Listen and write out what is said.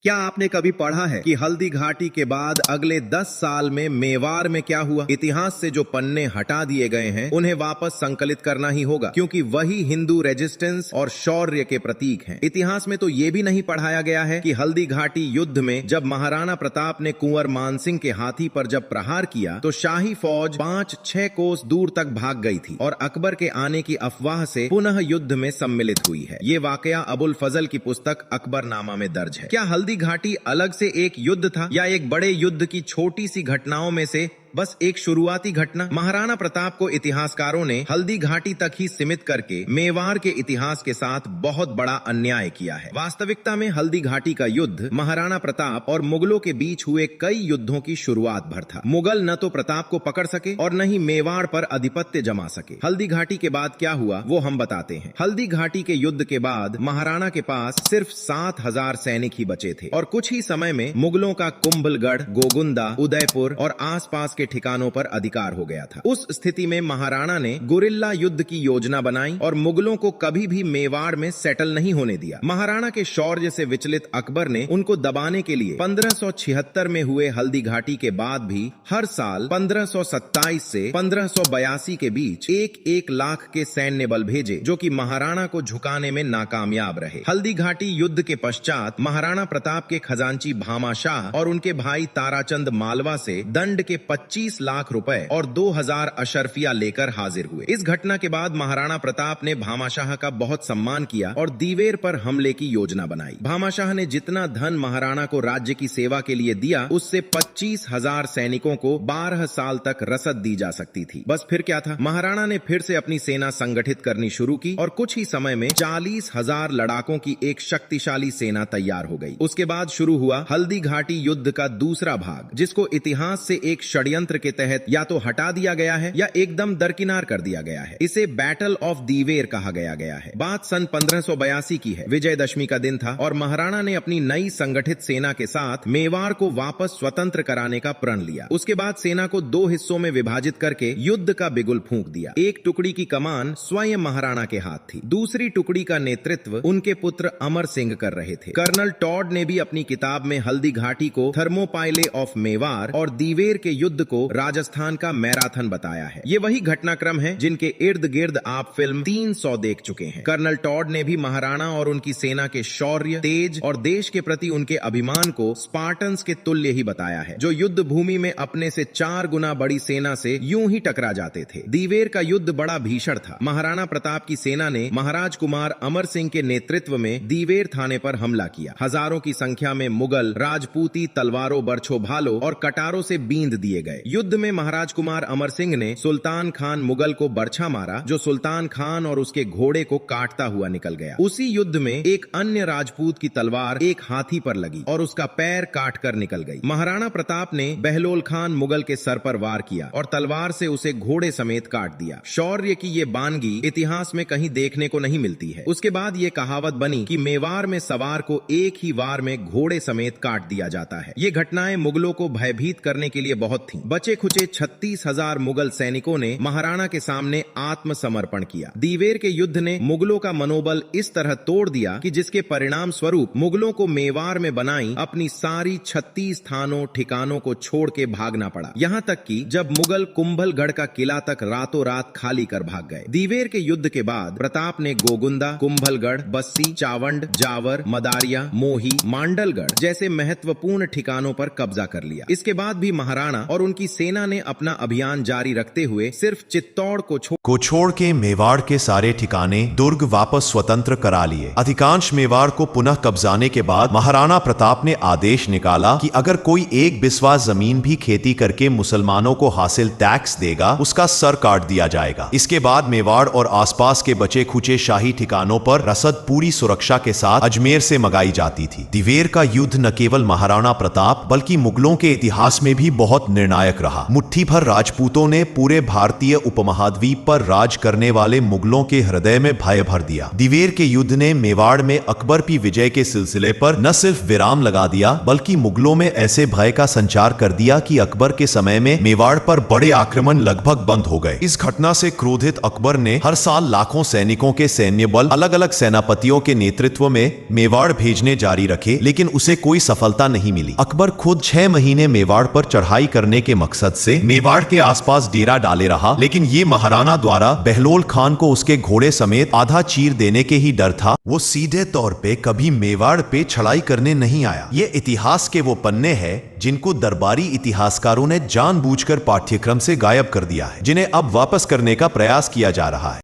क्या आपने कभी पढ़ा है कि हल्दी घाटी के बाद अगले 10 साल में मेवाड़ में क्या हुआ? इतिहास से जो पन्ने हटा दिए गए हैं उन्हें वापस संकलित करना ही होगा, क्योंकि वही हिंदू रेजिस्टेंस और शौर्य के प्रतीक हैं। इतिहास में तो ये भी नहीं पढ़ाया गया है कि हल्दी घाटी युद्ध में जब महाराणा प्रताप ने कुंवर मानसिंह के हाथी पर जब प्रहार किया तो शाही फौज 5-6 कोस दूर तक भाग गई थी और अकबर के आने की अफवाह से पुनः युद्ध में सम्मिलित हुई है। ये वाकया अबुल फजल की पुस्तक अकबरनामा में दर्ज है। क्या हल्दी घाटी अलग से एक युद्ध था या एक बड़े युद्ध की छोटी सी घटनाओं में से बस एक शुरुआती घटना? महाराणा प्रताप को इतिहासकारों ने हल्दी घाटी तक ही सीमित करके मेवाड़ के इतिहास के साथ बहुत बड़ा अन्याय किया है। वास्तविकता में हल्दी घाटी का युद्ध महाराणा प्रताप और मुगलों के बीच हुए कई युद्धों की शुरुआत भर था। मुगल न तो प्रताप को पकड़ सके और न ही मेवाड़ पर आधिपत्य जमा सके। हल्दी घाटी के बाद क्या हुआ वो हम बताते हैं। हल्दी घाटी के युद्ध के बाद महाराणा के पास सिर्फ 7,000 सैनिक ही बचे थे और कुछ ही समय में मुगलों का कुंभलगढ़, गोगुंदा, उदयपुर और आसपास के ठिकानों पर अधिकार हो गया था। उस स्थिति में महाराणा ने गुरिल्ला युद्ध की योजना बनाई और मुगलों को कभी भी मेवाड़ में सेटल नहीं होने दिया। महाराणा के शौर्य से विचलित अकबर ने उनको दबाने के लिए 1576 में हुए हल्दी घाटी के बाद भी हर साल 1527 से 1582 के बीच 1-1 लाख के सैन्य बल भेजे, जो कि महाराणा को झुकाने में नाकामयाब रहे। हल्दी घाटी युद्ध के पश्चात महाराणा प्रताप के खजांची भामा शाह और उनके भाई ताराचंद मालवा से दंड के 25 लाख रुपए और 2000 अशर्फिया लेकर हाजिर हुए। इस घटना के बाद महाराणा प्रताप ने भामाशाह का बहुत सम्मान किया और दीवेर पर हमले की योजना बनाई। भामाशाह ने जितना धन महाराणा को राज्य की सेवा के लिए दिया, उससे 25,000 सैनिकों को 12 साल तक रसद दी जा सकती थी। बस फिर क्या था, महाराणा ने फिर से अपनी सेना संगठित करनी शुरू की और कुछ ही समय में 40,000 लड़ाकों की एक शक्तिशाली सेना तैयार हो गई। उसके बाद शुरू हुआ हल्दी घाटी युद्ध का दूसरा भाग, जिसको इतिहास से एक षड्यंत्र के तहत या तो हटा दिया गया है या एकदम दरकिनार कर दिया गया है। इसे बैटल ऑफ दीवेर कहा गया है। बात सन 1582 की है। विजयदशमी का दिन था और महाराणा ने अपनी नई संगठित सेना के साथ मेवाड़ को वापस स्वतंत्र कराने का प्रण लिया। उसके बाद सेना को 2 हिस्सों में विभाजित करके युद्ध का बिगुल फूंक दिया। एक टुकड़ी की कमान स्वयं महाराणा के हाथ थी, दूसरी टुकड़ी का नेतृत्व उनके पुत्र अमर सिंह कर रहे थे। कर्नल टॉड ने भी अपनी किताब में हल्दी घाटी को थर्मोपाइले ऑफ मेवाड़ और दीवेर के युद्ध को राजस्थान का मैराथन बताया है। ये वही घटनाक्रम है जिनके इर्द गिर्द आप फिल्म 300 देख चुके हैं। कर्नल टॉड ने भी महाराणा और उनकी सेना के शौर्य, तेज और देश के प्रति उनके अभिमान को स्पार्टन्स के तुल्य ही बताया है, जो युद्ध भूमि में अपने से 4 गुना बड़ी सेना से यूं ही टकरा जाते थे। दीवेर का युद्ध बड़ा भीषण था। महाराणा प्रताप की सेना ने महाराज कुमार अमर सिंह के नेतृत्व में दीवेर थाने पर हमला किया। हजारों की संख्या में मुगल राजपूती तलवारों, बरछों, भालों और कटारों से बींद दिए गए। युद्ध में महाराज कुमार अमर सिंह ने सुल्तान खान मुगल को बरछा मारा, जो सुल्तान खान और उसके घोड़े को काटता हुआ निकल गया। उसी युद्ध में एक अन्य राजपूत की तलवार एक हाथी पर लगी और उसका पैर काट कर निकल गई। महाराणा प्रताप ने बहलोल खान मुगल के सर पर वार किया और तलवार से उसे घोड़े समेत काट दिया। शौर्य की ये बानगी इतिहास में कहीं देखने को नहीं मिलती है। उसके बाद ये कहावत बनी कि मेवाड़ में सवार को एक ही वार में घोड़े समेत काट दिया जाता है। ये घटनाएं मुगलों को भयभीत करने के लिए बहुत थी। बचे खुचे 36,000 मुगल सैनिकों ने महाराणा के सामने आत्मसमर्पण किया। दीवेर के युद्ध ने मुगलों का मनोबल इस तरह तोड़ दिया कि जिसके परिणाम स्वरूप मुगलों को मेवाड़ में बनाई अपनी सारी 36 थानों ठिकानों को छोड़ के भागना पड़ा। यहाँ तक कि जब मुगल कुंभलगढ़ का किला तक रातों रात खाली कर भाग गए। दीवेर के युद्ध के बाद प्रताप ने गोगुंदा, कुंभलगढ़, बस्सी, चावंड, जावर, मदारिया, मोही, मांडलगढ़ जैसे महत्वपूर्ण ठिकानों पर कब्जा कर लिया। इसके बाद भी महाराणा और उनकी सेना ने अपना अभियान जारी रखते हुए सिर्फ चित्तौड़ को छोड़ के मेवाड़ के सारे ठिकाने, दुर्ग वापस स्वतंत्र करा लिए। अधिकांश मेवाड़ को पुनः कब्जाने के बाद महाराणा प्रताप ने आदेश निकाला कि अगर कोई एक बिस्वा जमीन भी खेती करके मुसलमानों को हासिल टैक्स देगा, उसका सर काट दिया जाएगा। इसके बाद मेवाड़ और आसपास के बचे खुचे शाही ठिकानों पर रसद पूरी सुरक्षा के साथ अजमेर से मंगाई जाती थी। दीवेर का युद्ध न केवल महाराणा प्रताप बल्कि मुगलों के इतिहास में भी बहुत निर्णायक निर्णायक रहा। मुट्ठी भर राजपूतों ने पूरे भारतीय उपमहाद्वीप पर राज करने वाले मुगलों के हृदय में भय भर दिया। दिवेर के युद्ध ने मेवाड़ में अकबर की विजय के सिलसिले पर न सिर्फ विराम लगा दिया बल्कि मुगलों में ऐसे भय का संचार कर दिया कि अकबर के समय में मेवाड़ पर बड़े आक्रमण लगभग बंद हो गए। इस घटना से क्रोधित अकबर ने हर साल लाखों सैनिकों के सैन्य बल अलग अलग सेनापतियों के नेतृत्व में मेवाड़ भेजने जारी रखे, लेकिन उसे कोई सफलता नहीं मिली। अकबर खुद 6 महीने मेवाड़ पर चढ़ाई करने के मकसद से मेवाड़ के आसपास डेरा डाले रहा, लेकिन ये महाराणा द्वारा बहलोल खान को उसके घोड़े समेत आधा चीर देने के ही डर था। वो सीधे तौर पे कभी मेवाड़ पे चढ़ाई करने नहीं आया। ये इतिहास के वो पन्ने हैं जिनको दरबारी इतिहासकारों ने जानबूझकर पाठ्यक्रम से गायब कर दिया है, जिन्हें अब वापस करने का प्रयास किया जा रहा है।